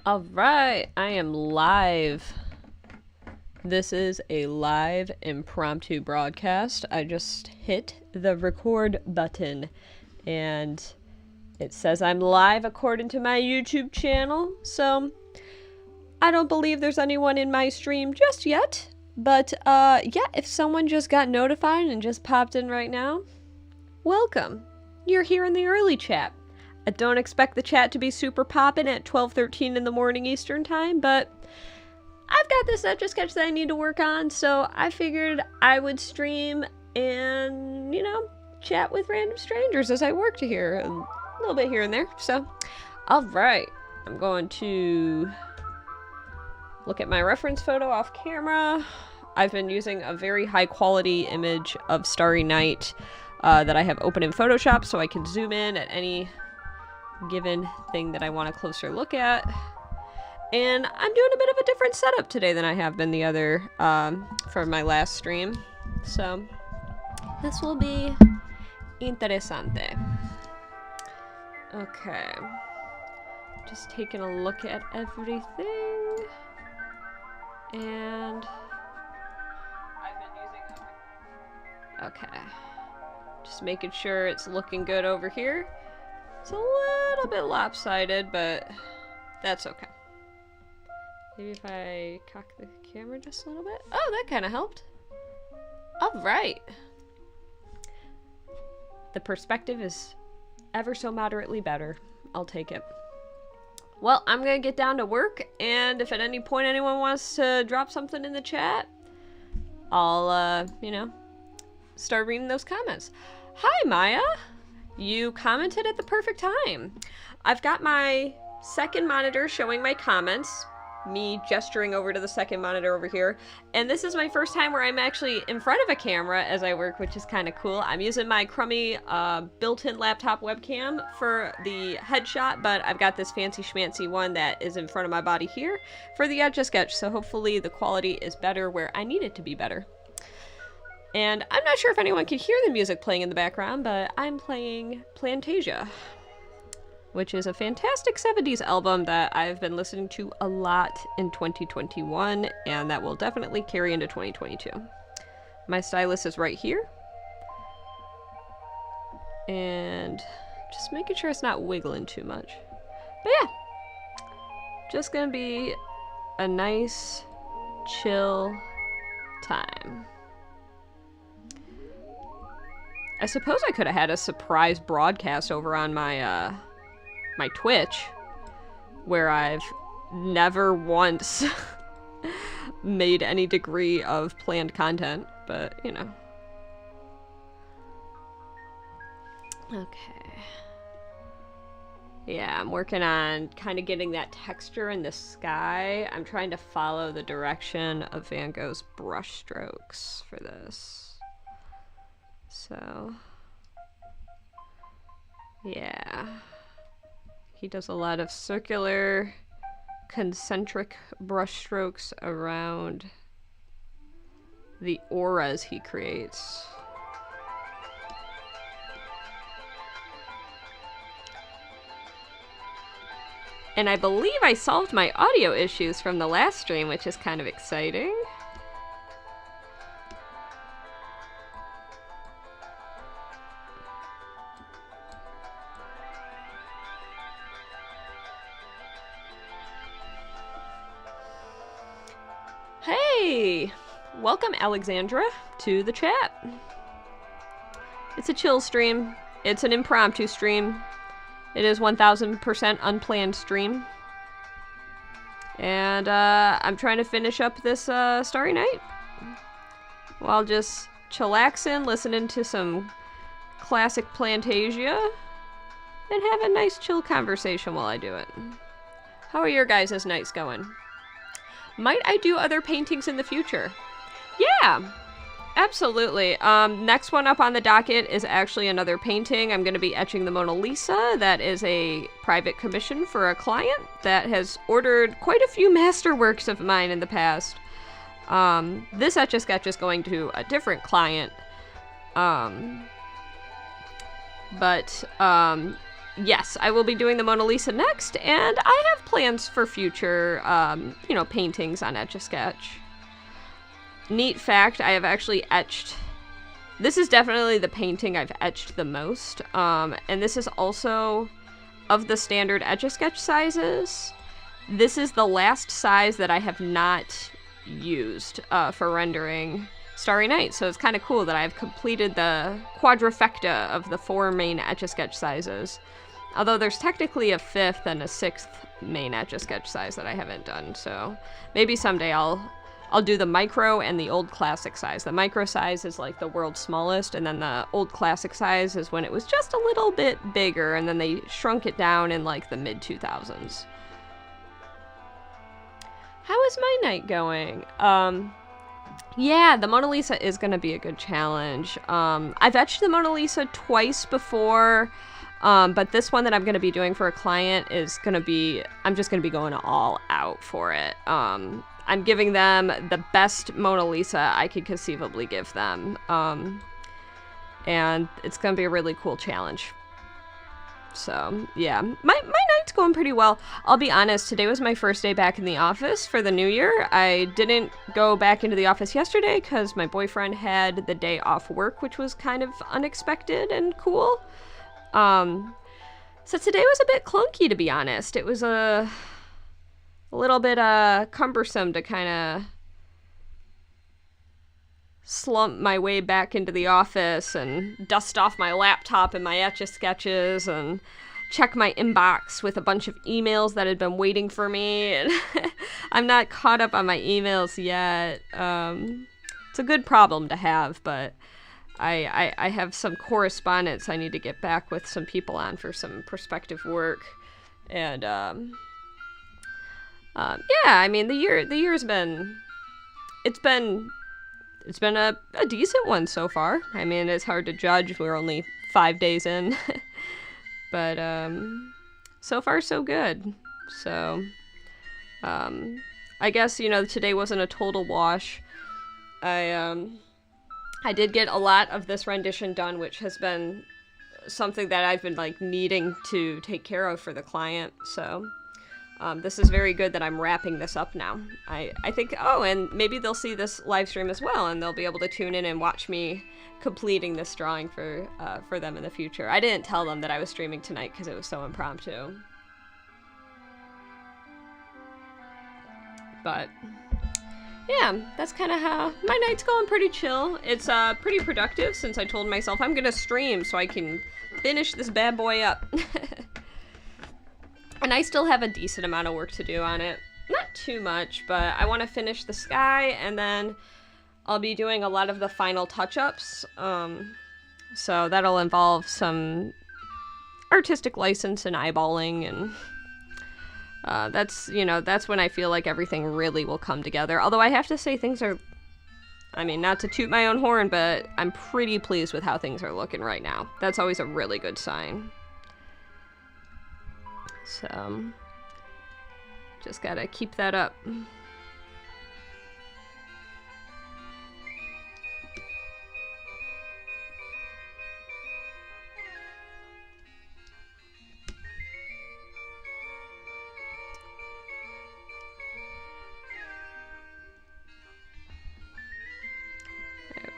Alright, I am live. This is a live impromptu broadcast. I just hit the record button and it says I'm live according to my YouTube channel. So I don't believe there's anyone in my stream just yet. But yeah, if someone just got notified and just popped in right now, welcome. You're here in the early chat. I don't expect the chat to be super poppin' at 12:13 in the morning Eastern time, but I've got this Etch A Sketch that I need to work on, so I figured I would stream and, chat with random strangers as I work to here, a little bit here and there. So, alright, I'm going to look at my reference photo off camera. I've been using a very high quality image of Starry Night that I have open in Photoshop, so I can zoom in at any given thing that I want a closer look at. And I'm doing a bit of a different setup today than I have been the other for my last stream. So this will be interesante. Okay. Just taking a look at everything. And I've been using okay. Just making sure it's looking good over here. It's a little bit lopsided, but that's okay. Maybe if I cock the camera just a little bit. Oh, that kind of helped. Alright. The perspective is ever so moderately better. I'll take it. Well, I'm gonna get down to work, and if at any point anyone wants to drop something in the chat, I'll, start reading those comments. Hi, Maya! You commented at the perfect time. I've got my second monitor showing my comments, me gesturing over to the second monitor over here, and this is my first time where I'm actually in front of a camera as I work, which is kind of cool. I'm using my crummy built-in laptop webcam for the headshot, but I've got this fancy schmancy one that is in front of my body here for the Etch A Sketch, so hopefully the quality is better where I need it to be better. And I'm not sure if anyone can hear the music playing in the background, but I'm playing Plantasia, which is a fantastic 70s album that I've been listening to a lot in 2021, and that will definitely carry into 2022. My stylus is right here. And just making sure it's not wiggling too much. But yeah, just gonna be a nice, chill time. I suppose I could have had a surprise broadcast over on my, my Twitch, where I've never once made any degree of planned content, but, Okay. Yeah, I'm working on kind of getting that texture in the sky. I'm trying to follow the direction of Van Gogh's brush strokes for this. So, yeah. He does a lot of circular, concentric brush strokes around the auras he creates. And I believe I solved my audio issues from the last stream, which is kind of exciting. Hey! Welcome, Alexandra, to the chat. It's a chill stream. It's an impromptu stream. It is 1000% unplanned stream. And I'm trying to finish up this Starry Night while just chillaxing, listening to some classic Plantasia, and have a nice chill conversation while I do it. How are your guys' nights going? Might I do other paintings in the future? Yeah, absolutely. Next one up on the docket is actually another painting. I'm going to be etching the Mona Lisa. That is a private commission for a client that has ordered quite a few masterworks of mine in the past. This Etch A Sketch is going to a different client. But yes, I will be doing the Mona Lisa next, and I have plans for future, paintings on Etch A Sketch. Neat fact, I have actually etched... This is definitely the painting I've etched the most, and this is also, of the standard Etch A Sketch sizes, this is the last size that I have not used for rendering Starry Night, so it's kind of cool that I've completed the quadrifecta of the 4 main Etch A Sketch sizes. Although there's technically a 5th and a 6th main Etch A Sketch size that I haven't done, so maybe someday I'll do the micro and the old classic size. The micro size is like the world's smallest, and then the old classic size is when it was just a little bit bigger, and then they shrunk it down in like the mid-2000s. How is my night going? Yeah, the Mona Lisa is going to be a good challenge. I've etched the Mona Lisa twice before, but this one that I'm going to be doing for a client is going to be, I'm just going to be going all out for it. I'm giving them the best Mona Lisa I could conceivably give them. And it's going to be a really cool challenge. So, yeah. My night's going pretty well. I'll be honest, today was my first day back in the office for the new year. I didn't go back into the office yesterday because my boyfriend had the day off work, which was kind of unexpected and cool. So today was a bit clunky, to be honest. It was a little bit cumbersome to kind of slump my way back into the office and dust off my laptop and my Etch A Sketches and check my inbox with a bunch of emails that had been waiting for me. And I'm not caught up on my emails yet. It's a good problem to have, but I have some correspondence I need to get back with some people on for some prospective work. And yeah, I mean, the year's been, it's been a decent one so far. I mean, it's hard to judge. We're only 5 days in. But so far so good. So I guess, today wasn't a total wash. I did get a lot of this rendition done, which has been something that I've been needing to take care of for the client. So this is very good that I'm wrapping this up now. I think, and maybe they'll see this live stream as well, and they'll be able to tune in and watch me completing this drawing for them in the future. I didn't tell them that I was streaming tonight because it was so impromptu. But yeah, that's kind of how my night's going. Pretty chill. It's pretty productive since I told myself I'm gonna stream so I can finish this bad boy up. And I still have a decent amount of work to do on it. Not too much, but I want to finish the sky, and then I'll be doing a lot of the final touch-ups. So that'll involve some artistic license and eyeballing, and that's when I feel like everything really will come together. Although I have to say things are, I mean, not to toot my own horn, but I'm pretty pleased with how things are looking right now. That's always a really good sign. So, just gotta keep that up. There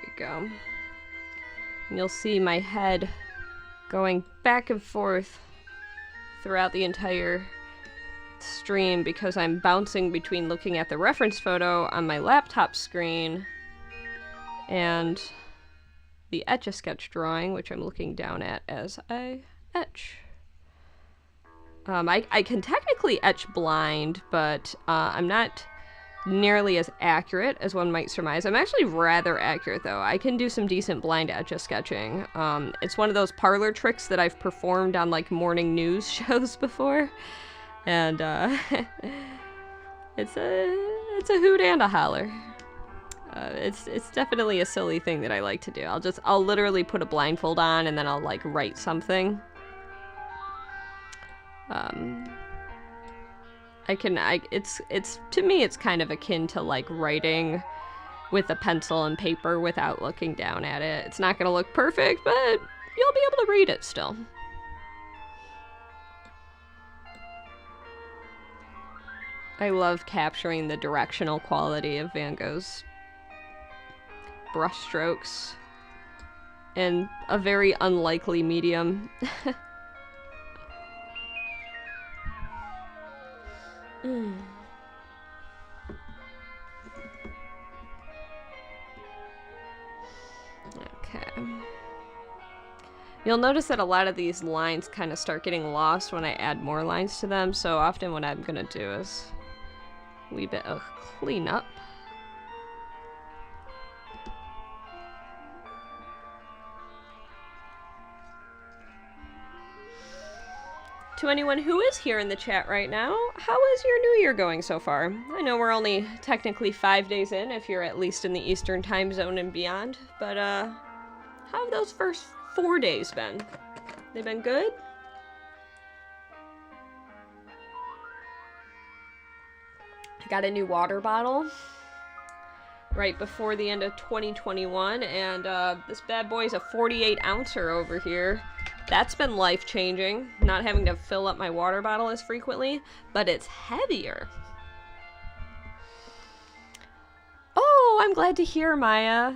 we go. And you'll see my head going back and forth throughout the entire stream because I'm bouncing between looking at the reference photo on my laptop screen and the Etch A Sketch drawing, which I'm looking down at as I etch. I can technically etch blind, but I'm not nearly as accurate as one might surmise. I'm actually rather accurate, though. I can do some decent blind Etch A Sketching. It's one of those parlor tricks that I've performed on morning news shows before, and it's a hoot and a holler. It's definitely a silly thing that I like to do. I'll literally put a blindfold on and then I'll write something. It's to me it's kind of akin to writing with a pencil and paper without looking down at it. It's not gonna look perfect, but you'll be able to read it still. I love capturing the directional quality of Van Gogh's brushstrokes in a very unlikely medium. Okay. You'll notice that a lot of these lines kind of start getting lost when I add more lines to them, so often what I'm gonna do is a wee bit of cleanup. To anyone who is here in the chat right now, how is your new year going so far? I know we're only technically 5 days in if you're at least in the Eastern time zone and beyond, but how have those first 4 days been? They been good? I got a new water bottle right before the end of 2021, and this bad boy's a 48 ouncer over here. That's been life-changing, not having to fill up my water bottle as frequently, but it's heavier. Oh, I'm glad to hear, Maya.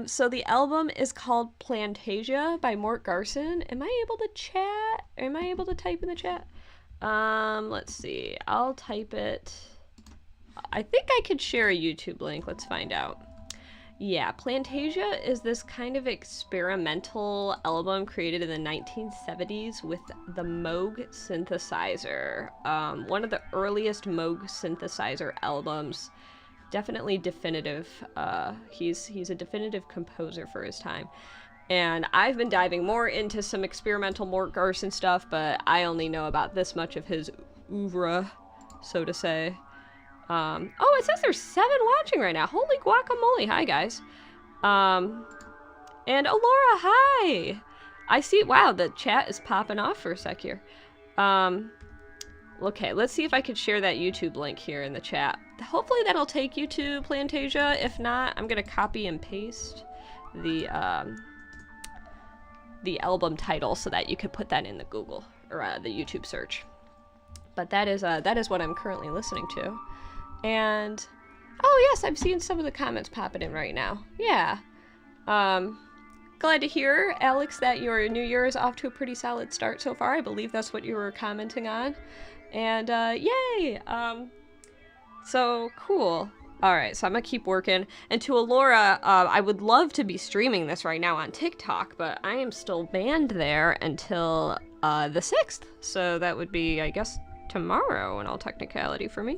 So the album is called Plantasia by Mort Garson. Am I able to chat? Am I able to type in the chat? Let's see. I'll type it. I think I could share a YouTube link. Let's find out. Yeah, Plantasia is this kind of experimental album created in the 1970s with the Moog synthesizer. One of the earliest Moog synthesizer albums. Definitely definitive. He's a definitive composer for his time. And I've been diving more into some experimental Mort Garson stuff, but I only know about this much of his oeuvre, so to say. Oh, it says there's 7 watching right now. Holy guacamole. Hi, guys. And Alora, hi. I see. Wow, the chat is popping off for a sec here. Okay, let's see if I could share that YouTube link here in the chat. Hopefully that'll take you to Plantasia. If not, I'm going to copy and paste the album title so that you could put that in the Google or the YouTube search. But that is what I'm currently listening to. And, oh yes, I'm seeing some of the comments popping in right now. Yeah. Glad to hear, Alex, that your new year is off to a pretty solid start so far. I believe that's what you were commenting on. And, yay! So, cool. Alright, so I'm gonna keep working. And to Alora, I would love to be streaming this right now on TikTok, but I am still banned there until, the 6th. So that would be, I guess, tomorrow in all technicality for me.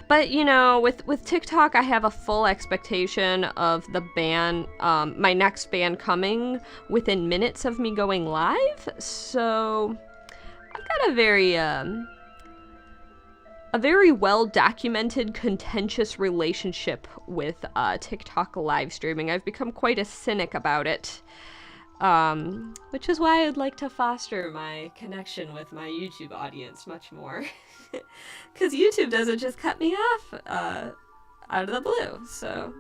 But, you know, with TikTok, I have a full expectation of the ban, my next ban coming within minutes of me going live. So I've got a very well-documented, contentious relationship with TikTok live streaming. I've become quite a cynic about it. Which is why I'd like to foster my connection with my YouTube audience much more. Because YouTube doesn't just cut me off out of the blue. So,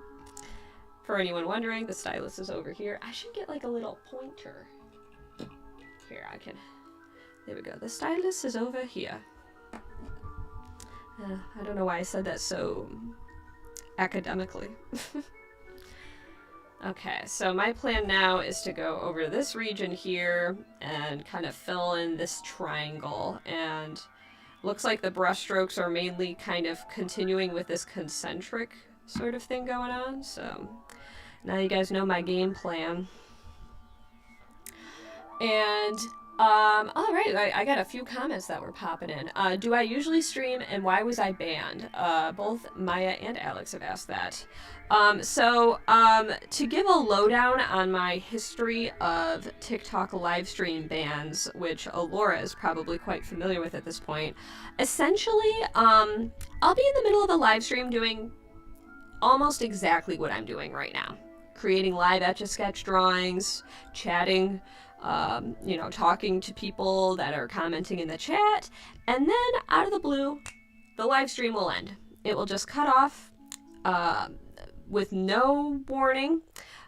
for anyone wondering, the stylus is over here. I should get like a little pointer. Here, there we go. The stylus is over here. I don't know why I said that so academically. Okay, so my plan now is to go over this region here and kind of fill in this triangle, and looks like the brush strokes are mainly kind of continuing with this concentric sort of thing going on, so now you guys know my game plan. And all right, I got a few comments that were popping in. Do I usually stream, and why was I banned? Both Maya and Alex have asked that. To give a lowdown on my history of TikTok live stream bans, which Alora is probably quite familiar with at this point, essentially, I'll be in the middle of a live stream doing almost exactly what I'm doing right now. Creating live Etch A Sketch drawings, chatting, you know, talking to people that are commenting in the chat, and then out of the blue, the live stream will end. It will just cut off with no warning.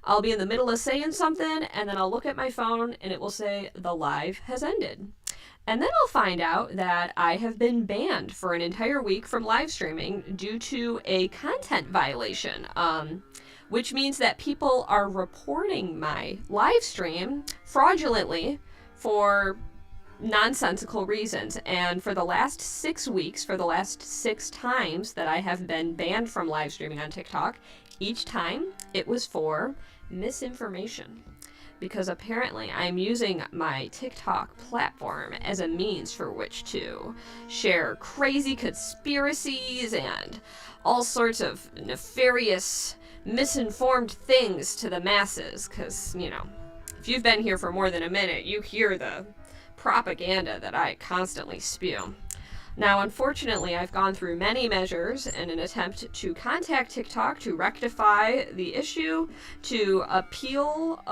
I'll be in the middle of saying something, and then I'll look at my phone, and it will say, the live has ended. And then I'll find out that I have been banned for an entire week from live streaming due to a content violation, which means that people are reporting my live stream fraudulently for nonsensical reasons. And for the last 6 weeks, for the last 6 times that I have been banned from live streaming on TikTok, each time it was for misinformation. Because apparently I'm using my TikTok platform as a means for which to share crazy conspiracies and all sorts of nefarious, misinformed things to the masses. Because, you know, if you've been here for more than a minute, you hear the propaganda that I constantly spew. Now, unfortunately, I've gone through many measures in an attempt to contact TikTok to rectify the issue, to appeal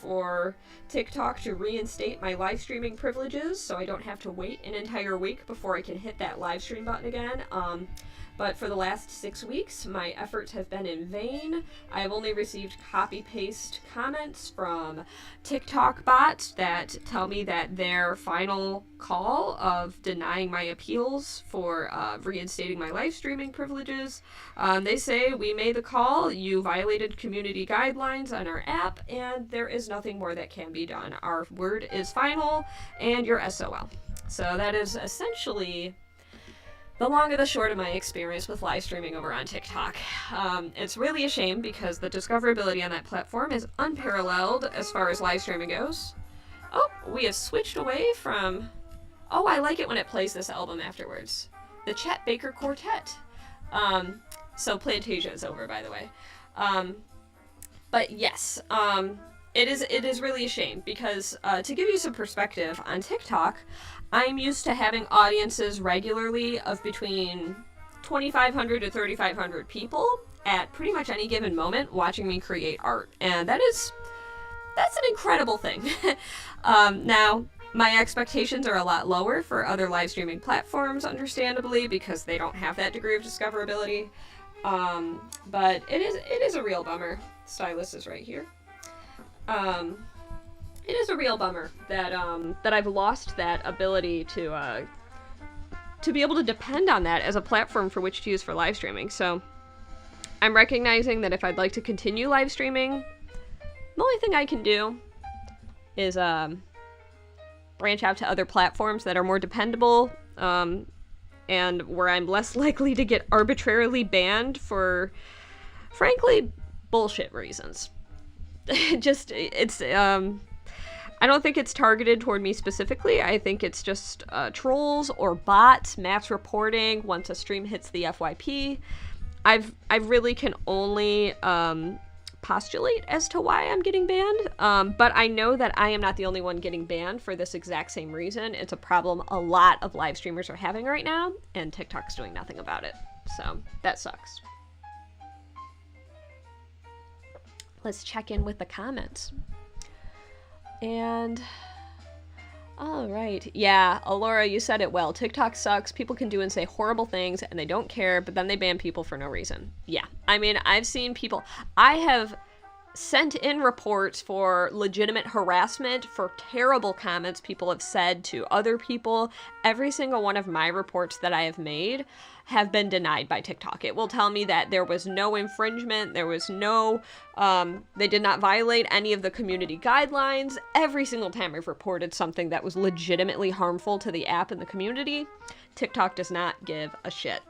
for TikTok to reinstate my live streaming privileges so I don't have to wait an entire week before I can hit that live stream button again. But for the last 6 weeks, my efforts have been in vain. I've only received copy-paste comments from TikTok bots that tell me that their final call of denying my appeals for reinstating my live streaming privileges, they say, we made the call, you violated community guidelines on our app, and there is nothing more that can be done. Our word is final, and you're SOL. So that is essentially the long and the short of my experience with live streaming over on TikTok. It's really a shame because the discoverability on that platform is unparalleled as far as live streaming goes. Oh, we have switched away from... Oh, I like it when it plays this album afterwards. The Chet Baker Quartet. So Plantasia is over, by the way. But yes, it is really a shame because to give you some perspective on TikTok, I'm used to having audiences regularly of between 2,500 to 3,500 people at pretty much any given moment watching me create art. And that's an incredible thing. Now, my expectations are a lot lower for other live streaming platforms, understandably, because they don't have that degree of discoverability. But it is a real bummer. Stylus is right here. It is a real bummer that I've lost that ability to be able to depend on that as a platform for which to use for live streaming. So I'm recognizing that if I'd like to continue live streaming, the only thing I can do is branch out to other platforms that are more dependable and where I'm less likely to get arbitrarily banned for, frankly, bullshit reasons. I don't think it's targeted toward me specifically. I think it's just trolls or bots, mass reporting once a stream hits the FYP. I really can only postulate as to why I'm getting banned, but I know that I am not the only one getting banned for this exact same reason. It's a problem a lot of live streamers are having right now, and TikTok's doing nothing about it. So that sucks. Let's check in with the comments. And, all right. Yeah, Alora, you said it well. TikTok sucks. People can do and say horrible things, and they don't care, but then they ban people for no reason. Yeah. I mean, I've seen people... I have sent in reports for legitimate harassment, for terrible comments people have said to other people. Every single one of my reports that I have made have been denied by TikTok. It will tell me that there was no infringement, there was no, they did not violate any of the community guidelines. Every single time I've reported something that was legitimately harmful to the app and the community, TikTok does not give a shit.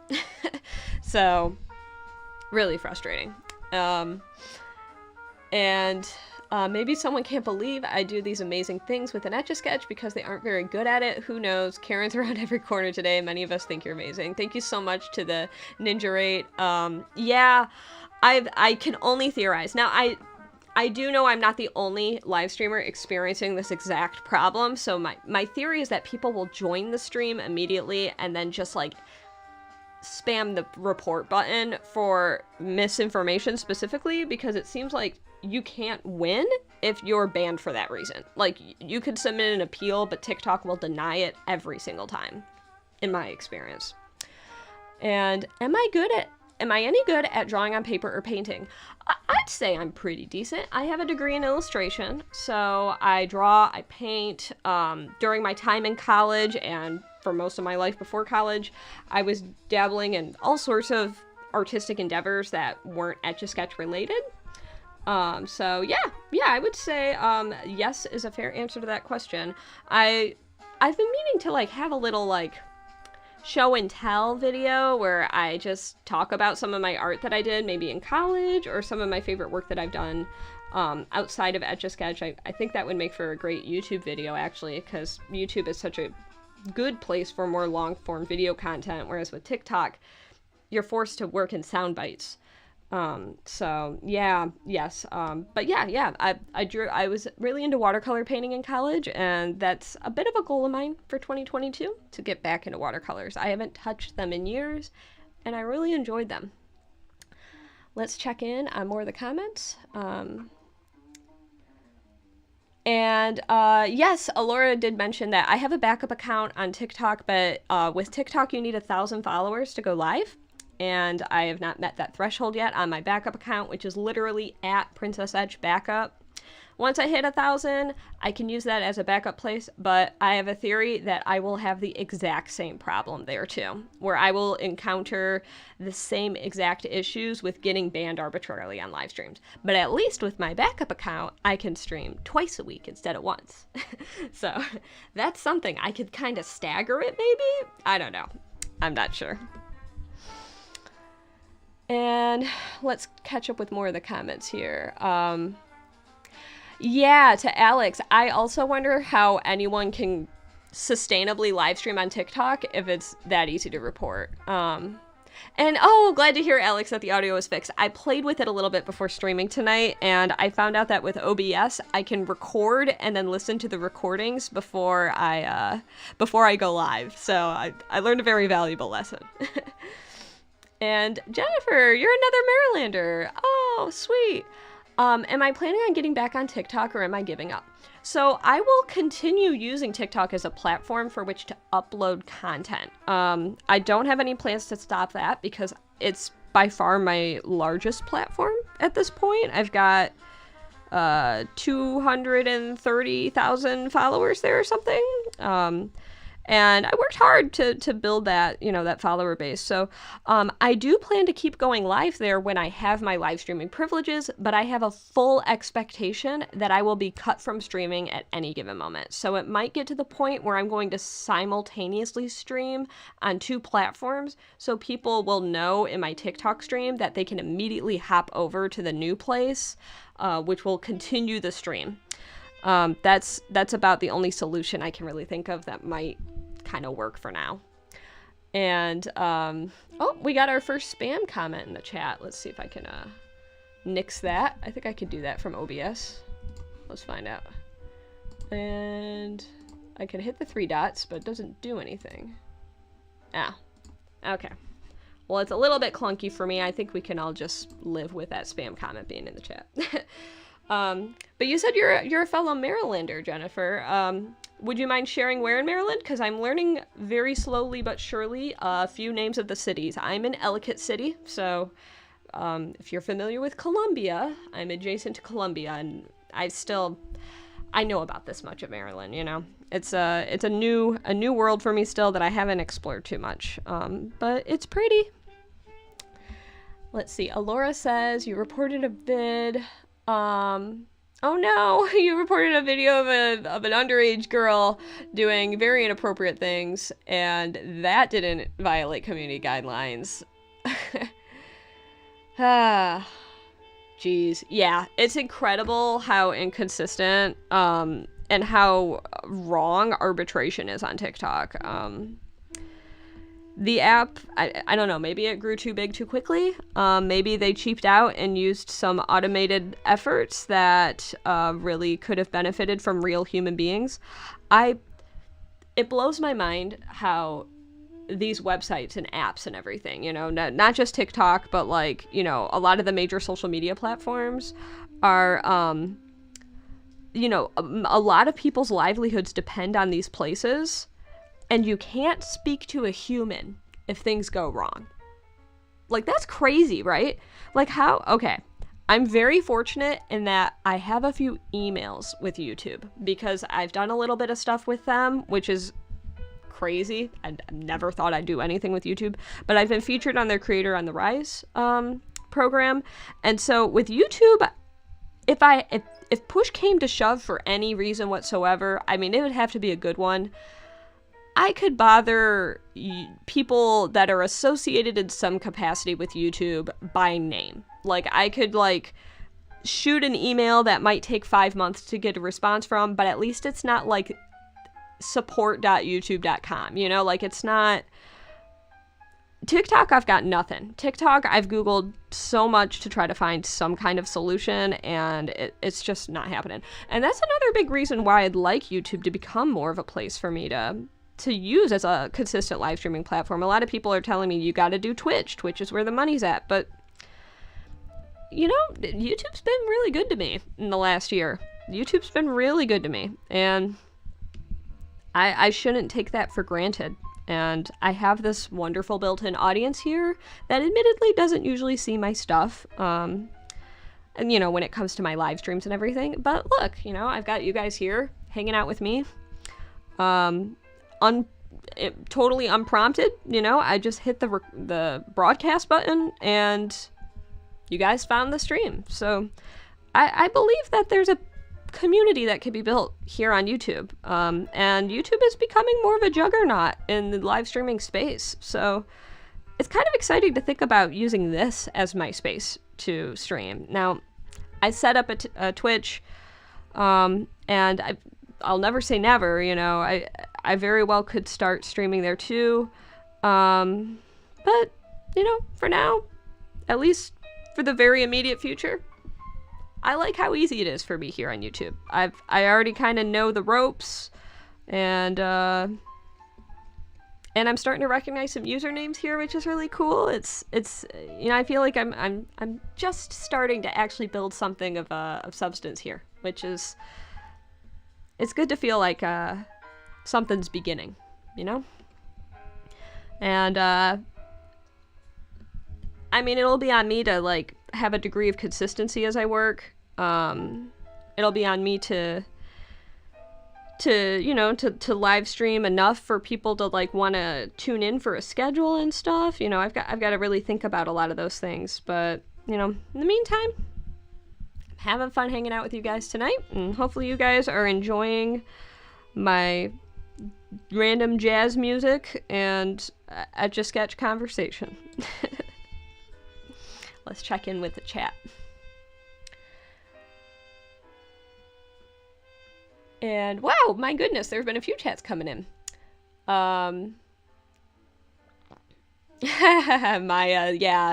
So, really frustrating. Maybe someone can't believe I do these amazing things with an Etch A Sketch because they aren't very good at it. Who knows? Karen's around every corner today. Many of us think you're amazing. Thank you so much to the Ninja Rate. Yeah, I can only theorize. Now, I do know I'm not the only live streamer experiencing this exact problem. So my theory is that people will join the stream immediately and then just like spam the report button for misinformation specifically, because it seems like you can't win if you're banned for that reason. Like, you could submit an appeal, but TikTok will deny it every single time, in my experience. And am I good at am I any good at drawing on paper or painting? I'd say I'm pretty decent. I have a degree in illustration, so I draw, I paint. During my time in college and for most of my life before college, I was dabbling in all sorts of artistic endeavors that weren't Etch A Sketch related. So yeah, I would say yes is a fair answer to that question. I've been meaning to like have a little like show and tell video where I just talk about some of my art that I did maybe in college or some of my favorite work that I've done outside of Etch A Sketch. I think that would make for a great YouTube video actually, because YouTube is such a good place for more long form video content, whereas with TikTok you're forced to work in sound bites. So yeah, yes. But yeah, I was really into watercolor painting in college, and that's a bit of a goal of mine for 2022 to get back into watercolors. I haven't touched them in years, and I really enjoyed them. Let's check in on more of the comments. Yes, Alora did mention that I have a backup account on TikTok, but with TikTok you need 1,000 followers to go live. And I have not met that threshold yet on my backup account, which is literally at Princess Etch Backup. Once I hit 1,000, I can use that as a backup place, but I have a theory that I will have the exact same problem there too, where I will encounter the same exact issues with getting banned arbitrarily on live streams. But at least with my backup account, I can stream twice a week instead of once. So that's something. I could kind of stagger it maybe? I don't know. I'm not sure. And let's catch up with more of the comments here. Yeah, to Alex, I also wonder how anyone can sustainably live stream on TikTok if it's that easy to report. And oh, glad to hear, Alex, that the audio is fixed. I played with it a little bit before streaming tonight, and I found out that with OBS, I can record and then listen to the recordings before I go live. So I learned a very valuable lesson. And Jennifer, you're another Marylander. Oh, sweet. Am I planning on getting back on TikTok, or am I giving up? So I will continue using TikTok as a platform for which to upload content. I don't have any plans to stop that because it's by far my largest platform at this point. I've got 230,000 followers there or something. And I worked hard to build that, that follower base. So I do plan to keep going live there when I have my live streaming privileges, but I have a full expectation that I will be cut from streaming at any given moment. So it might get to the point where I'm going to simultaneously stream on 2 platforms, so people will know in my TikTok stream that they can immediately hop over to the new place, which will continue the stream. That's about the only solution I can really think of that might kind of work for now. And oh, we got our first spam comment in the chat. Let's see if I can nix that. I think I could do that from OBS. Let's find out. And I can hit the 3 dots, but it doesn't do anything. Ah, okay. Well, it's a little bit clunky for me. I think we can all just live with that spam comment being in the chat. But you said you're a fellow Marylander, Jennifer. Would you mind sharing where in Maryland? Because I'm learning very slowly but surely a few names of the cities. I'm in Ellicott City, so if you're familiar with Columbia, I'm adjacent to Columbia, and I know about this much of Maryland. It's a new world for me still that I haven't explored too much, but it's pretty. Let's see. Alora says you reported a vid. Oh no, you reported a video of an underage girl doing very inappropriate things, and that didn't violate community guidelines. Geez. Yeah, it's incredible how inconsistent, and how wrong arbitration is on TikTok. The app, I don't know, maybe it grew too big too quickly. Maybe they cheaped out and used some automated efforts that really could have benefited from real human beings. It blows my mind how these websites and apps and everything, not just TikTok, but a lot of the major social media platforms are, a lot of people's livelihoods depend on these places. And you can't speak to a human if things go wrong. Like, that's crazy, right? Like, how? Okay. I'm very fortunate in that I have a few emails with YouTube because I've done a little bit of stuff with them, which is crazy. I never thought I'd do anything with YouTube, but I've been featured on their Creator on the Rise program. And so with YouTube, if push came to shove for any reason whatsoever, I mean, it would have to be a good one. I could bother people that are associated in some capacity with YouTube by name. Like, I could, like, shoot an email that might take 5 months to get a response from, but at least it's not, like, support.youtube.com, you know? Like, it's not... TikTok, I've got nothing. TikTok, I've Googled so much to try to find some kind of solution, and it's just not happening. And that's another big reason why I'd like YouTube to become more of a place for me to use as a consistent live streaming platform. A lot of people are telling me you got to do Twitch. Twitch is where the money's at. But, you know, YouTube's been really good to me in the last year. YouTube's been really good to me. And I shouldn't take that for granted. And I have this wonderful built-in audience here that admittedly doesn't usually see my stuff. And, you know, when it comes to my live streams and everything. But look, you know, I've got you guys here hanging out with me. Totally unprompted, you know, I just hit the broadcast button and you guys found the stream. So I believe that there's a community that can be built here on YouTube. And YouTube is becoming more of a juggernaut in the live streaming space. So it's kind of exciting to think about using this as my space to stream. Now, I set up a Twitch, and I'll never say never, you know, I very well could start streaming there too. But, you know, for now, at least for the very immediate future, I like how easy it is for me here on YouTube. I already kind of know the ropes, and I'm starting to recognize some usernames here, which is really cool. It's you know, I feel like I'm just starting to actually build something of substance here, which is, it's good to feel like something's beginning, you know? And, I mean, it'll be on me to, like, have a degree of consistency as I work. It'll be on me to you know, to live stream enough for people to, like, want to tune in for a schedule and stuff. You know, I've got to really think about a lot of those things. But, you know, in the meantime, I'm having fun hanging out with you guys tonight, and hopefully you guys are enjoying my random jazz music and Etch A Sketch conversation. Let's check in with the chat. And wow, my goodness, there have been a few chats coming in. Yeah,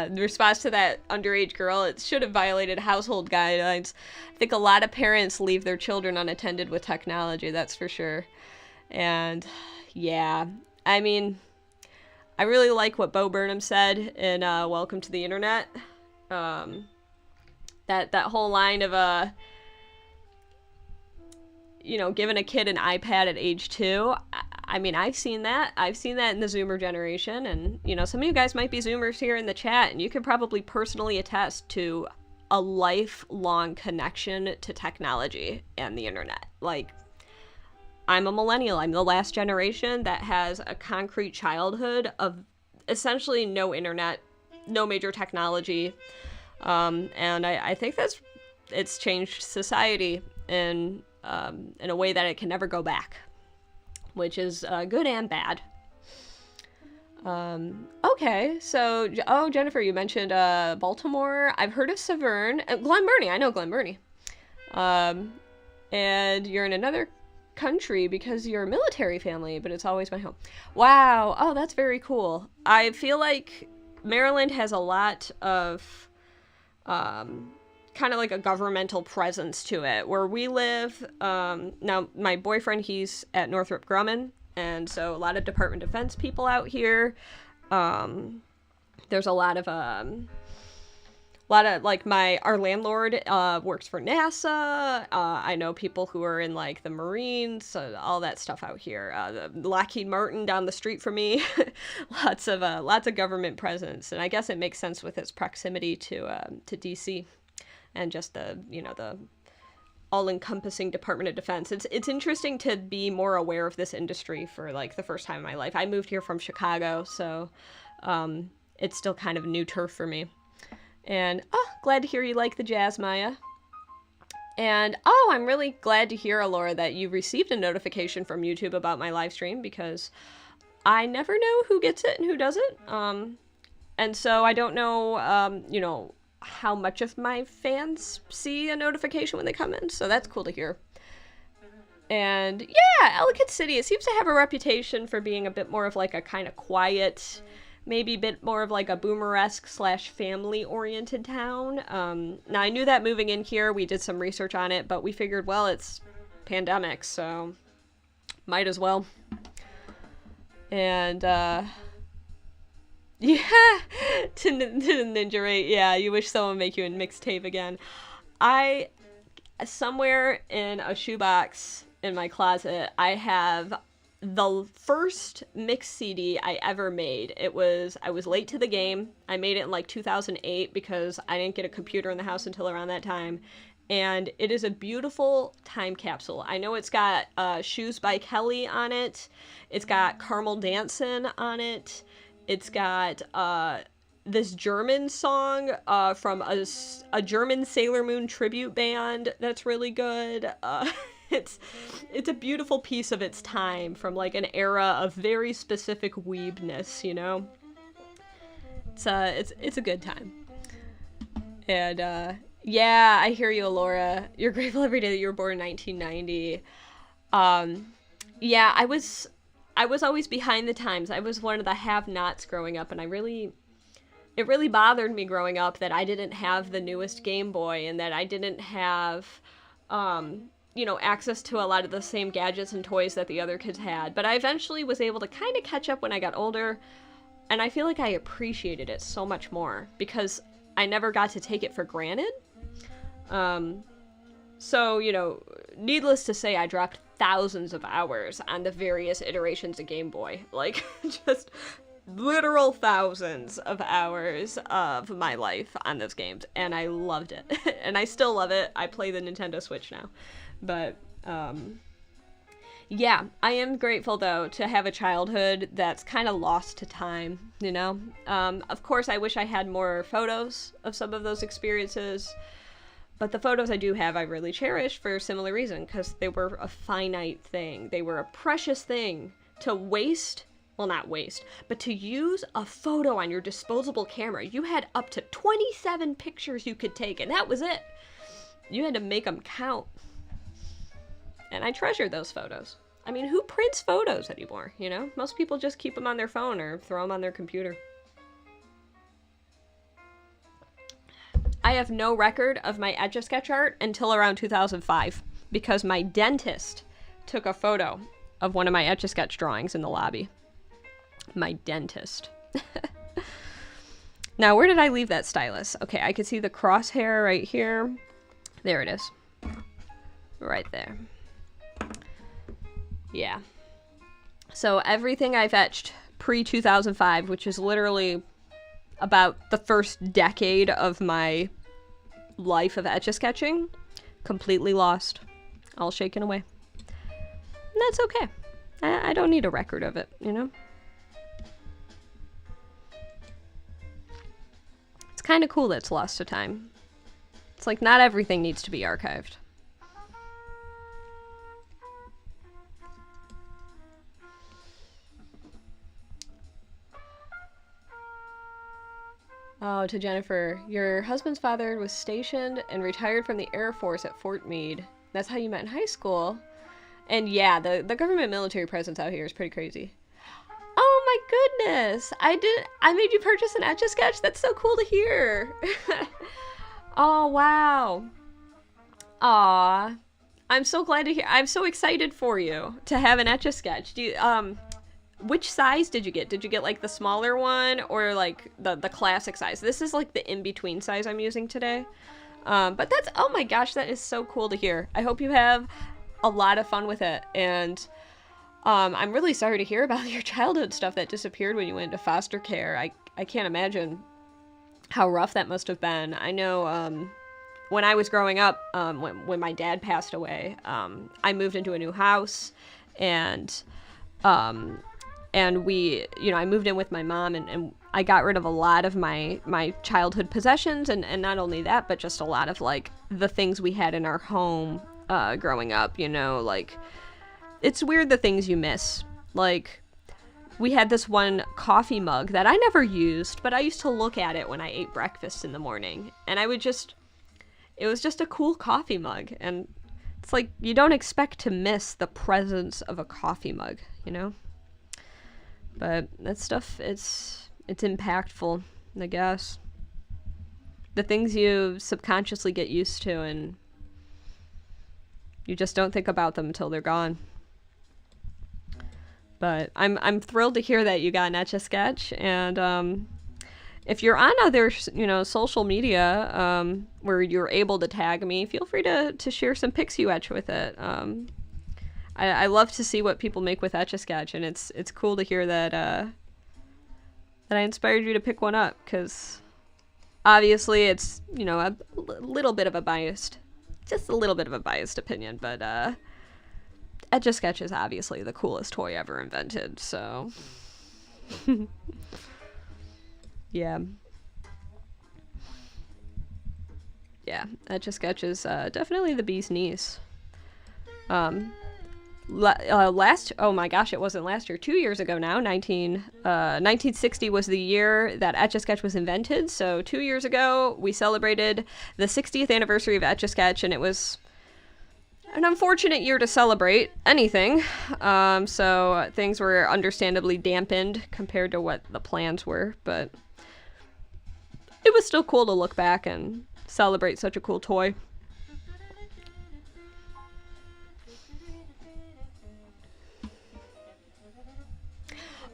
in response to that underage girl, it should have violated household guidelines. I think a lot of parents leave their children unattended with technology, that's for sure. And yeah, I mean, I really like what Bo Burnham said in Welcome to the Internet. That whole line of you know, giving a kid an iPad at age 2. I mean, I've seen that. I've seen that in the Zoomer generation. And, you know, some of you guys might be Zoomers here in the chat, and you could probably personally attest to a lifelong connection to technology and the internet. Like, I'm a millennial. I'm the last generation that has a concrete childhood of essentially no internet, no major technology. And I think it's changed society in a way that it can never go back, which is good and bad. Okay, so, oh, Jennifer, you mentioned Baltimore. I've heard of Severn. Glen Burnie, I know Glen Burnie. And you're in another country because you're a military family, but it's always my home. Wow, oh, that's very cool. I feel like Maryland has a lot of kind of like a governmental presence to it. Where we live, now my boyfriend, he's at Northrop Grumman, and so a lot of Department of Defense people out here. There's a lot of A lot of like our landlord works for NASA. I know people who are in like the Marines, all that stuff out here. The Lockheed Martin down the street from me, lots of government presence, and I guess it makes sense with its proximity to DC, and just the all-encompassing Department of Defense. It's interesting to be more aware of this industry for like the first time in my life. I moved here from Chicago, so it's still kind of new turf for me. And, glad to hear you like the jazz, Maya. And, I'm really glad to hear, Alora, that you received a notification from YouTube about my live stream, because I never know who gets it and who doesn't. And so I don't know, how much of my fans see a notification when they come in, so that's cool to hear. And, yeah, Ellicott City, it seems to have a reputation for being a bit more of, like, a kind of quiet, maybe a bit more of like a boomer-esque / family-oriented town. Now, I knew that moving in here, we did some research on it, but we figured, well, it's pandemic, so might as well. And, yeah, to Ninja Rate, yeah, you wish someone would make you a mixtape again. Somewhere in a shoebox in my closet, I have the first mix CD I ever made. I was late to the game. I made it in like 2008 because I didn't get a computer in the house until around that time. And it is a beautiful time capsule. I know it's got Shoes by Kelly on it. It's got Carmel Dancin' on it. It's got this German song from a German Sailor Moon tribute band that's really good. It's a beautiful piece of its time from like an era of very specific weebness, It's a good time. And yeah, I hear you, Alora. You're grateful every day that you were born in 1990. Yeah, I was always behind the times. I was one of the have-nots growing up, and it really bothered me growing up that I didn't have the newest Game Boy and that I didn't have access to a lot of the same gadgets and toys that the other kids had. But I eventually was able to kind of catch up when I got older, and I feel like I appreciated it so much more because I never got to take it for granted. So, needless to say, I dropped thousands of hours on the various iterations of Game Boy. Like, just literal thousands of hours of my life on those games, and I loved it. And I still love it. I play the Nintendo Switch now. But, yeah, I am grateful, though, to have a childhood that's kind of lost to time, Of course, I wish I had more photos of some of those experiences, but the photos I do have I really cherish for a similar reason, because they were a finite thing. They were a precious thing to waste. Well, not waste, but to use a photo on your disposable camera. You had up to 27 pictures you could take, and that was it. You had to make them count. And I treasure those photos. I mean, who prints photos anymore, Most people just keep them on their phone or throw them on their computer. I have no record of my Etch A Sketch art until around 2005, because my dentist took a photo of one of my Etch A Sketch drawings in the lobby. My dentist. Now, where did I leave that stylus? Okay, I can see the crosshair right here. There it is. Right there. Yeah. So everything I've etched pre-2005, which is literally about the first decade of my life of Etch A Sketching, completely lost. All shaken away. And that's okay. I don't need a record of it, It's kind of cool that it's lost to time. It's like not everything needs to be archived. Oh, to Jennifer, your husband's father was stationed and retired from the Air Force at Fort Meade. That's how you met in high school. And yeah, the government military presence out here is pretty crazy. Oh my goodness! I made you purchase an Etch A Sketch? That's so cool to hear! Oh, wow. Aw. I'm so glad to hear. I'm so excited for you to have an Etch A Sketch. Which size did you get? Did you get like the smaller one or like the classic size? This is like the in-between size I'm using today. But that's, oh my gosh, that is so cool to hear. I hope you have a lot of fun with it. And I'm really sorry to hear about your childhood stuff that disappeared when you went into foster care. I can't imagine how rough that must have been. I know when I was growing up, when my dad passed away, I moved into a new house, and we, you know, I moved in with my mom, and I got rid of a lot of my childhood possessions, and not only that, but just a lot of, like, the things we had in our home growing up, you know, like, it's weird the things you miss. Like, we had this one coffee mug that I never used, but I used to look at it when I ate breakfast in the morning, and it was just a cool coffee mug, and it's like, you don't expect to miss the presence of a coffee mug, you know? But that stuff, it's impactful, I guess. The things you subconsciously get used to, and you just don't think about them until they're gone. But I'm thrilled to hear that you got an Etch A Sketch, and if you're on other, you know, social media where you're able to tag me, feel free to share some pics you etch with it. I love to see what people make with Etch A Sketch, and it's cool to hear that that I inspired you to pick one up, because obviously it's, you know, a little bit of a biased, just a little bit of a biased opinion, but Etch A Sketch is obviously the coolest toy ever invented, so yeah. Yeah, Etch A Sketch is definitely the bee's knees. Oh my gosh, it wasn't last year, 2 years ago now, 1960 was the year that Etch A Sketch was invented, so 2 years ago we celebrated the 60th anniversary of Etch A Sketch, and it was an unfortunate year to celebrate anything, so things were understandably dampened compared to what the plans were, but it was still cool to look back and celebrate such a cool toy.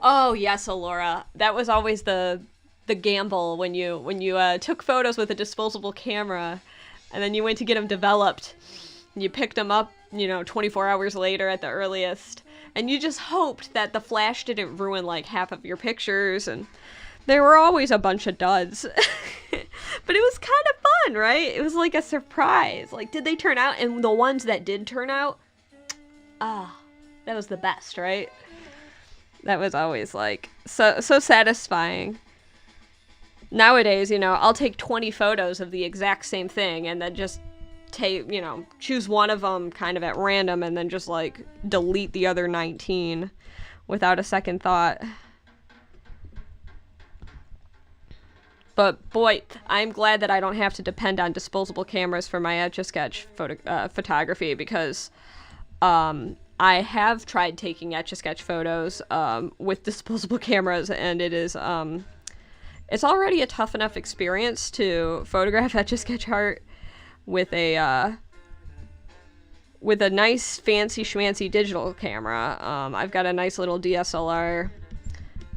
Oh yes, Alora. That was always the gamble when you took photos with a disposable camera, and then you went to get them developed. And you picked them up, you know, 24 hours later at the earliest, and you just hoped that the flash didn't ruin like half of your pictures, and there were always a bunch of duds. But it was kind of fun, right? It was like a surprise. Like, did they turn out? And the ones that did turn out, that was the best, right? That was always, like, so satisfying. Nowadays, you know, I'll take 20 photos of the exact same thing and then just you know, choose one of them kind of at random and then just, like, delete the other 19 without a second thought. But, boy, I'm glad that I don't have to depend on disposable cameras for my Etch A Sketch photography, because I have tried taking Etch A Sketch photos with disposable cameras, and it is it's already a tough enough experience to photograph Etch A Sketch art with a nice fancy schmancy digital camera. I've got a nice little DSLR,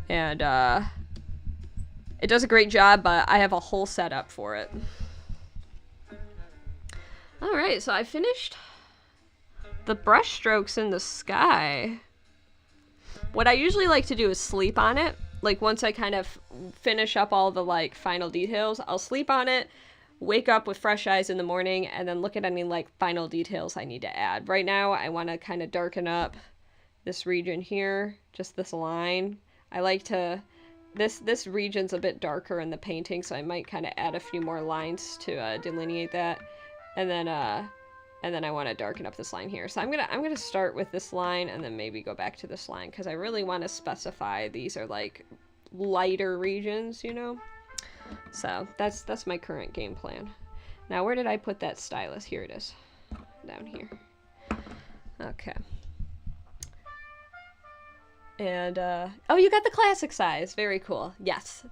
and it does a great job, but I have a whole setup for it. Alright, so I finished the brush strokes in the sky. What I usually like to do is sleep on it. Like, once I kind of finish up all the, like, final details, I'll sleep on it, wake up with fresh eyes in the morning, and then look at any, like, final details I need to add. Right now, I want to kind of darken up this region here, just this line. I like to... This region's a bit darker in the painting, so I might kind of add a few more lines to delineate that. And then I want to darken up this line here. So I'm gonna start with this line and then maybe go back to this line, because I really want to specify these are like lighter regions, you know? So that's my current game plan. Now, where did I put that stylus? Here it is. Down here. Okay. And, oh, you got the classic size. Very cool. Yes,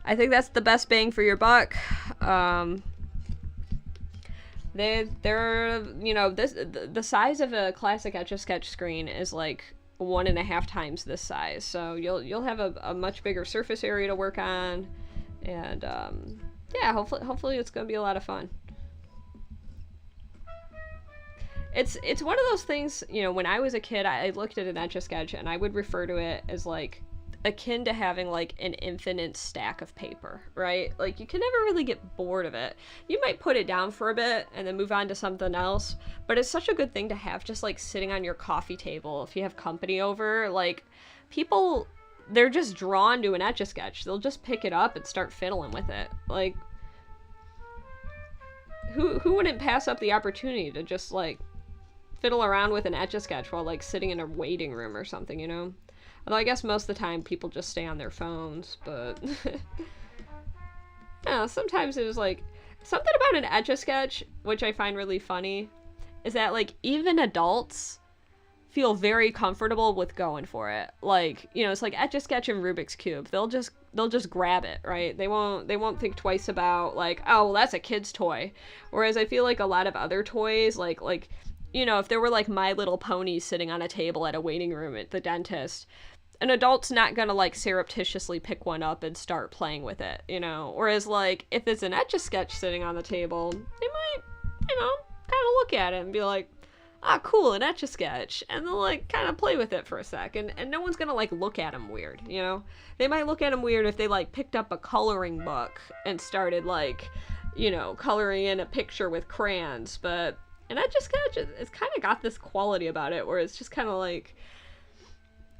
I think that's the best bang for your buck. They're, you know, the size of a classic Etch A Sketch screen is like 1.5 times this size. So you'll have a much bigger surface area to work on, and yeah, hopefully it's gonna be a lot of fun. It's one of those things, you know, when I was a kid, I looked at an Etch A Sketch and I would refer to it as like akin to having like an infinite stack of paper, right? Like you can never really get bored of it. You might put it down for a bit and then move on to something else, but it's such a good thing to have just like sitting on your coffee table if you have company over. Like people, they're just drawn to an Etch A Sketch. They'll just pick it up and start fiddling with it. Like who wouldn't pass up the opportunity to just like fiddle around with an Etch A Sketch while like sitting in a waiting room or something, you know? Although I guess most of the time people just stay on their phones, but yeah, sometimes it was like something about an Etch A Sketch, which I find really funny, is that like even adults feel very comfortable with going for it. Like, you know, it's like Etch A Sketch and Rubik's Cube. They'll just grab it, right? They won't think twice about like, oh, well, that's a kid's toy. Whereas I feel like a lot of other toys, like you know, if there were like My Little Ponies sitting on a table at a waiting room at the dentist, an adult's not gonna like surreptitiously pick one up and start playing with it, you know? Whereas like if it's an Etch A Sketch sitting on the table, they might, you know, kind of look at it and be like, ah, cool, an Etch A Sketch, and they'll like kind of play with it for a second, and no one's gonna like look at them weird, you know? They might look at them weird if they like picked up a coloring book and started like, you know, coloring in a picture with crayons, but an Etch A Sketch, it's kind of got this quality about it where it's just kind of like,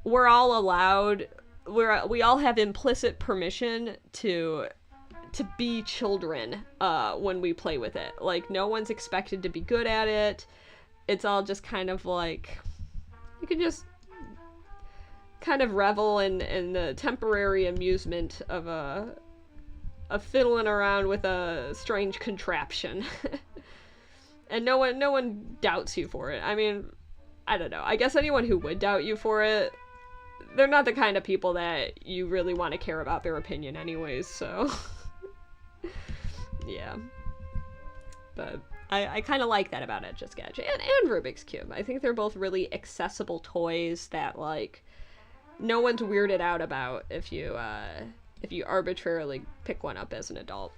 we're all allowed, we all have implicit permission to be children when we play with it. Like, no one's expected to be good at it. It's all just kind of like, you can just kind of revel in the temporary amusement of fiddling around with a strange contraption. And no one doubts you for it. I mean, I don't know. I guess anyone who would doubt you for it, they're not the kind of people that you really want to care about their opinion anyways, so yeah. But I kind of like that about Etch A Sketch and Rubik's Cube. I think they're both really accessible toys that like no one's weirded out about if you arbitrarily pick one up as an adult.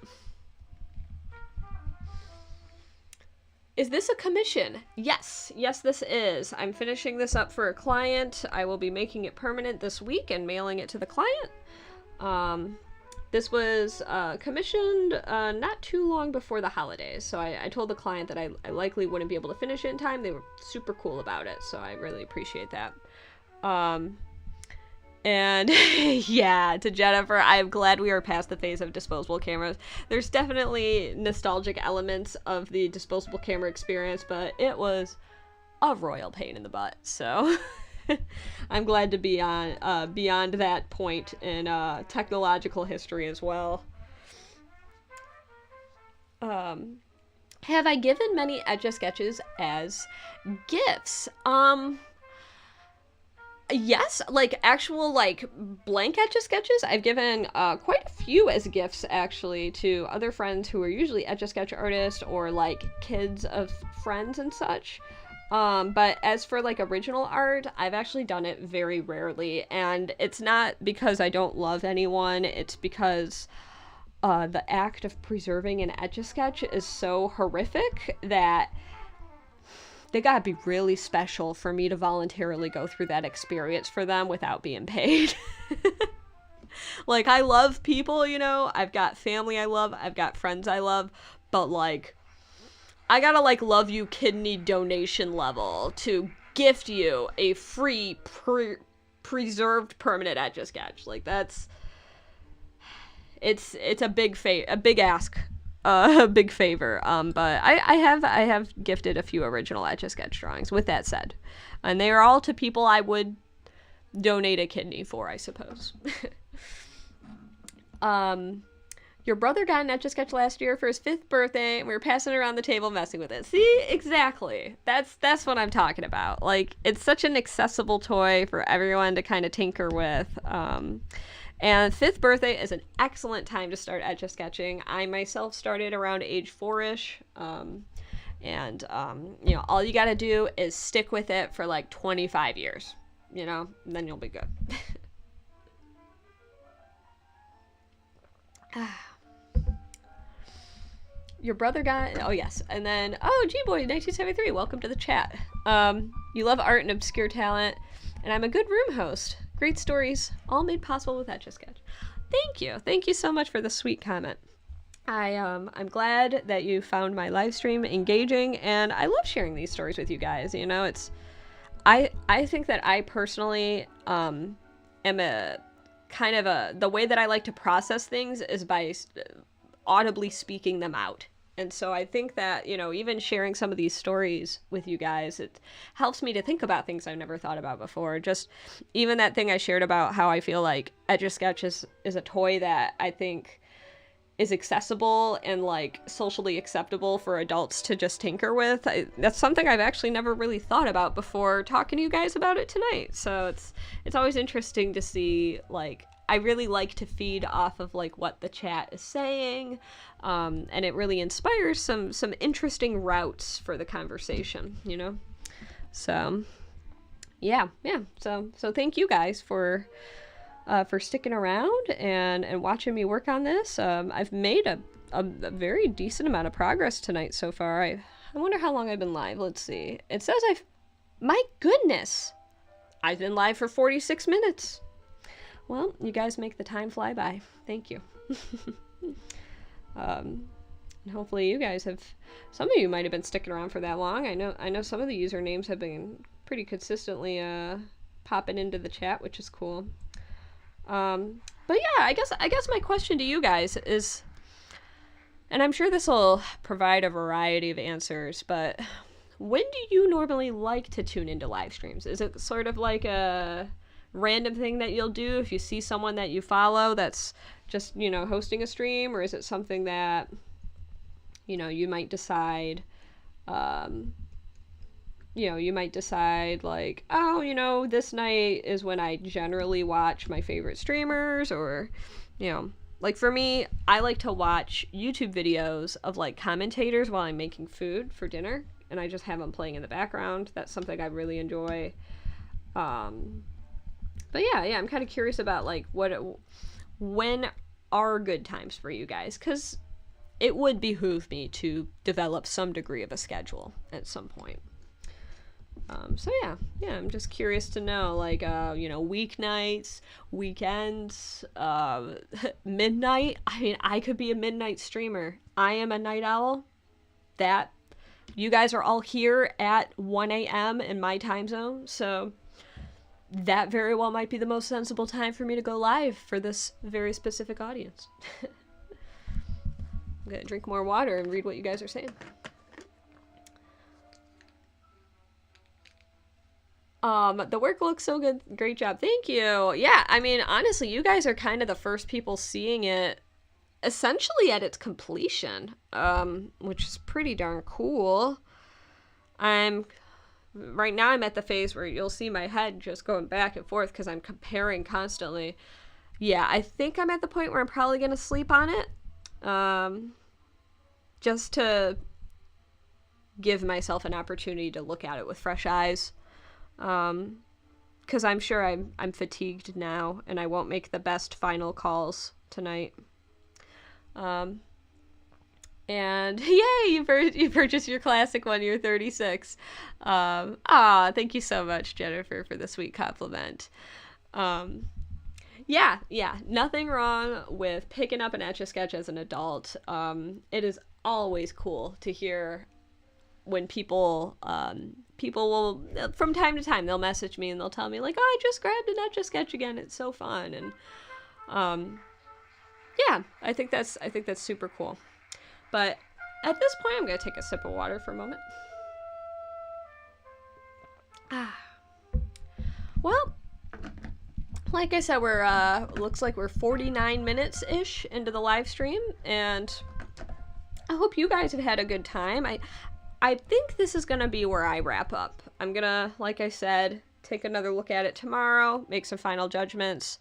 Is this a commission? Yes, this is. I'm finishing this up for a client. I will be making it permanent this week and mailing it to the client. This was commissioned not too long before the holidays, so I told the client that I likely wouldn't be able to finish it in time. They were super cool about it, so I really appreciate that. And yeah, to Jennifer, I'm glad we are past the phase of disposable cameras. There's definitely nostalgic elements of the disposable camera experience, but it was a royal pain in the butt. So I'm glad to be on beyond that point in technological history as well. Have I given many Etch A Sketches as gifts? Yes, like actual like blank Etch A Sketches. I've given quite a few as gifts actually to other friends who are usually Etch A Sketch artists or like kids of friends and such. But as for like original art, I've actually done it very rarely, and it's not because I don't love anyone, it's because the act of preserving an Etch A Sketch is so horrific that they gotta be really special for me to voluntarily go through that experience for them without being paid. Like, I love people, you know, I've got family I love, I've got friends I love, but like, I gotta like love you kidney donation level to gift you a free preserved permanent Etch A Sketch. Like, that's, it's a big ask. A big favor, but I have gifted a few original Etch A Sketch drawings, with that said, and they are all to people I would donate a kidney for, I suppose. Your brother got an Etch A Sketch last year for his 5th birthday, and we were passing it around the table messing with it. See, exactly, that's what I'm talking about. Like, it's such an accessible toy for everyone to kind of tinker with. And 5th birthday is an excellent time to start Etch A Sketching. I myself started around age 4-ish. You know, all you gotta do is stick with it for like 25 years. you know, then you'll be good. Your brother got, oh yes, and then, oh, G-Boy 1973, welcome to the chat. You love art and obscure talent, and I'm a good room host. Great stories, all made possible with Etch A Sketch. Thank you so much for the sweet comment. I'm glad that you found my live stream engaging, and I love sharing these stories with you guys. You know, I think that I personally am a kind of the way that I like to process things is by audibly speaking them out. And so I think that, you know, even sharing some of these stories with you guys, it helps me to think about things I've never thought about before. Just even that thing I shared about how I feel like Etch A Sketch is a toy that I think is accessible and like socially acceptable for adults to just tinker with. That's something I've actually never really thought about before talking to you guys about it tonight. So it's always interesting to see, like, I really like to feed off of like what the chat is saying, and it really inspires some interesting routes for the conversation, you know. So yeah. So thank you guys for sticking around and watching me work on this. I've made a very decent amount of progress tonight so far. I wonder how long I've been live. Let's see. It says my goodness, I've been live for 46 minutes. Well, you guys make the time fly by. Thank you. And hopefully you guys have, some of you might have been sticking around for that long. I know some of the usernames have been pretty consistently popping into the chat, which is cool. But yeah, I guess my question to you guys is, and I'm sure this will provide a variety of answers, but when do you normally like to tune into live streams? Is it sort of like a random thing that you'll do if you see someone that you follow that's just, you know, hosting a stream, or is it something that, you know, you might decide, like, oh, you know, this night is when I generally watch my favorite streamers, or, you know, like for me, I like to watch YouTube videos of like commentators while I'm making food for dinner, and I just have them playing in the background. That's something I really enjoy. But yeah, I'm kind of curious about like when are good times for you guys, because it would behoove me to develop some degree of a schedule at some point. So yeah, I'm just curious to know, like, you know, weeknights, weekends, midnight. I mean, I could be a midnight streamer. I am a night owl. That, you guys are all here at 1 a.m. in my time zone, so that very well might be the most sensible time for me to go live for this very specific audience. I'm gonna drink more water and read what you guys are saying. The work looks so good. Great job. Thank you. Yeah, I mean, honestly, you guys are kind of the first people seeing it essentially at its completion, which is pretty darn cool. Right now I'm at the phase where you'll see my head just going back and forth because I'm comparing constantly. Yeah, I think I'm at the point where I'm probably going to sleep on it. Just to give myself an opportunity to look at it with fresh eyes. Because I'm sure I'm fatigued now and I won't make the best final calls tonight. And yay, you purchased your classic one. You're 36. Thank you so much, Jennifer, for the sweet compliment. Yeah, nothing wrong with picking up an Etch A Sketch as an adult. It is always cool to hear when people will, from time to time, they'll message me and they'll tell me, like, oh, I just grabbed an Etch A Sketch again. It's so fun. And yeah, I think that's super cool. But at this point, I'm going to take a sip of water for a moment. Well, like I said, we're looks like we're 49 minutes-ish into the live stream, and I hope you guys have had a good time. I think this is going to be where I wrap up. I'm going to, like I said, take another look at it tomorrow, make some final judgments.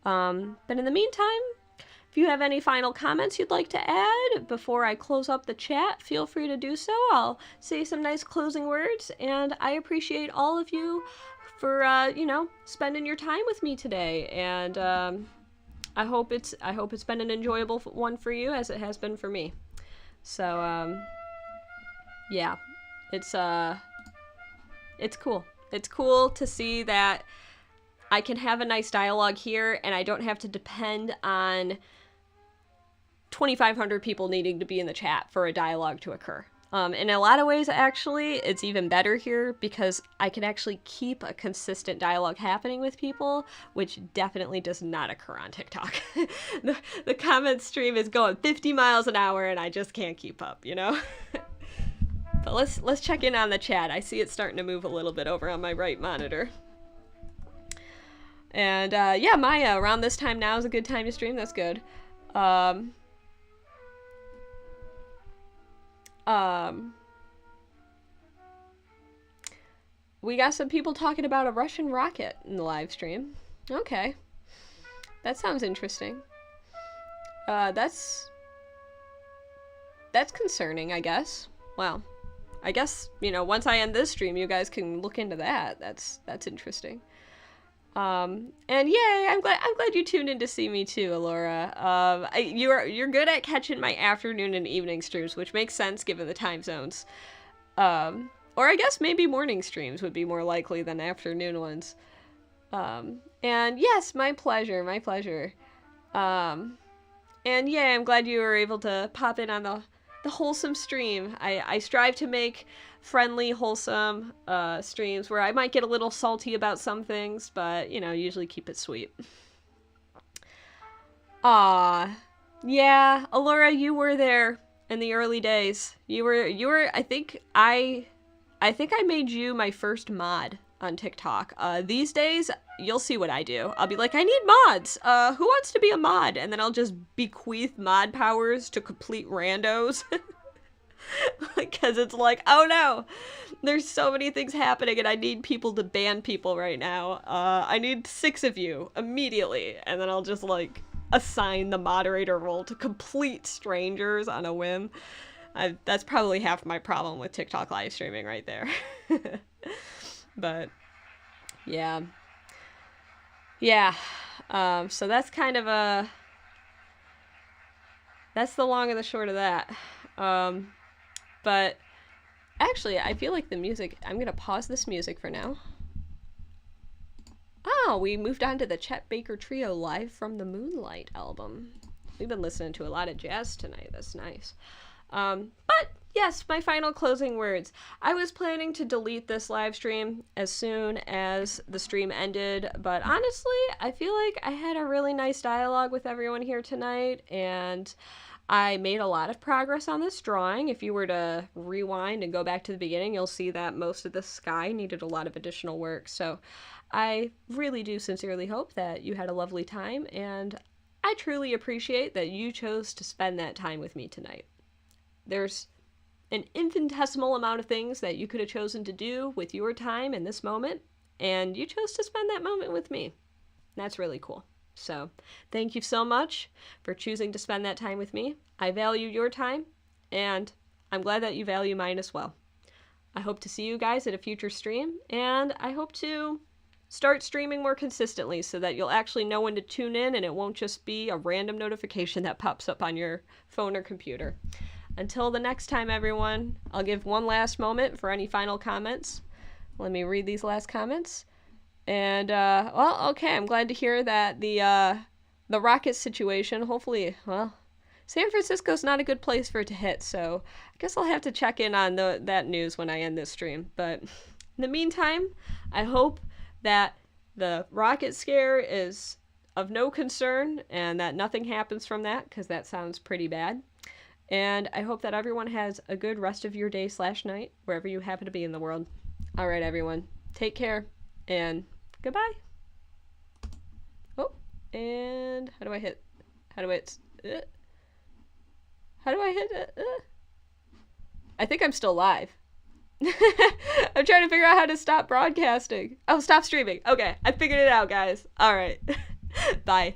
But in the meantime, If you have any final comments you'd like to add before I close up the chat, feel free to do so. I'll say some nice closing words, and I appreciate all of you for, spending your time with me today, and I hope it's been an enjoyable one for you as it has been for me. So, yeah, it's cool. It's cool to see that I can have a nice dialogue here, and I don't have to depend on 2,500 people needing to be in the chat for a dialogue to occur. In a lot of ways, actually, it's even better here because I can actually keep a consistent dialogue happening with people, which definitely does not occur on TikTok. The comment stream is going 50 miles an hour, and I just can't keep up, you know? But let's check in on the chat. I see it starting to move a little bit over on my right monitor. And yeah, Maya, around this time now is a good time to stream. That's good. We got some people talking about a Russian rocket in the live stream. Okay. That sounds interesting. That's concerning, I guess. Well, I guess, once I end this stream, you guys can look into that. That's interesting. And yay, I'm glad you tuned in to see me too, Alora. You're good at catching my afternoon and evening streams, which makes sense given the time zones. Or I guess maybe morning streams would be more likely than afternoon ones. And yes, my pleasure. And yeah, I'm glad you were able to pop in on the wholesome stream. I strive to make friendly, wholesome streams where I might get a little salty about some things, but, usually keep it sweet. Yeah, Alora, you were there in the early days. You were, I think I made you my first mod on TikTok. These days, you'll see what I do. I'll be like, I need mods. Who wants to be a mod? And then I'll just bequeath mod powers to complete randos. Because it's like, oh no, there's so many things happening and I need people to ban people right now. I need 6 of you immediately. And then I'll just assign the moderator role to complete strangers on a whim. That's probably half my problem with TikTok live streaming right there. But yeah. So that's kind of that's the long and the short of that. But actually, I feel like the music, I'm going to pause this music for now. Oh, we moved on to the Chet Baker Trio Live from the Moonlight album. We've been listening to a lot of jazz tonight. That's nice. But yes, my final closing words. I was planning to delete this live stream as soon as the stream ended, but honestly, I feel like I had a really nice dialogue with everyone here tonight, and I made a lot of progress on this drawing. If you were to rewind and go back to the beginning, you'll see that most of the sky needed a lot of additional work. So I really do sincerely hope that you had a lovely time, and I truly appreciate that you chose to spend that time with me tonight. There's an infinitesimal amount of things that you could have chosen to do with your time in this moment, and you chose to spend that moment with me. That's really cool. So thank you so much for choosing to spend that time with me. I value your time, and I'm glad that you value mine as well. I hope to see you guys at a future stream, and I hope to start streaming more consistently so that you'll actually know when to tune in and it won't just be a random notification that pops up on your phone or computer. Until the next time, everyone, I'll give one last moment for any final comments. Let me read these last comments. And, well, okay, I'm glad to hear that the rocket situation, hopefully, well, San Francisco's not a good place for it to hit, so I guess I'll have to check in on that news when I end this stream. But in the meantime, I hope that the rocket scare is of no concern and that nothing happens from that, because that sounds pretty bad. And I hope that everyone has a good rest of your day/night, wherever you happen to be in the world. All right, everyone, take care. And goodbye. Oh, and how do I hit it? I think I'm still live. I'm trying to figure out how to stop broadcasting. Oh, stop streaming. Okay, I figured it out, guys. All right. Bye.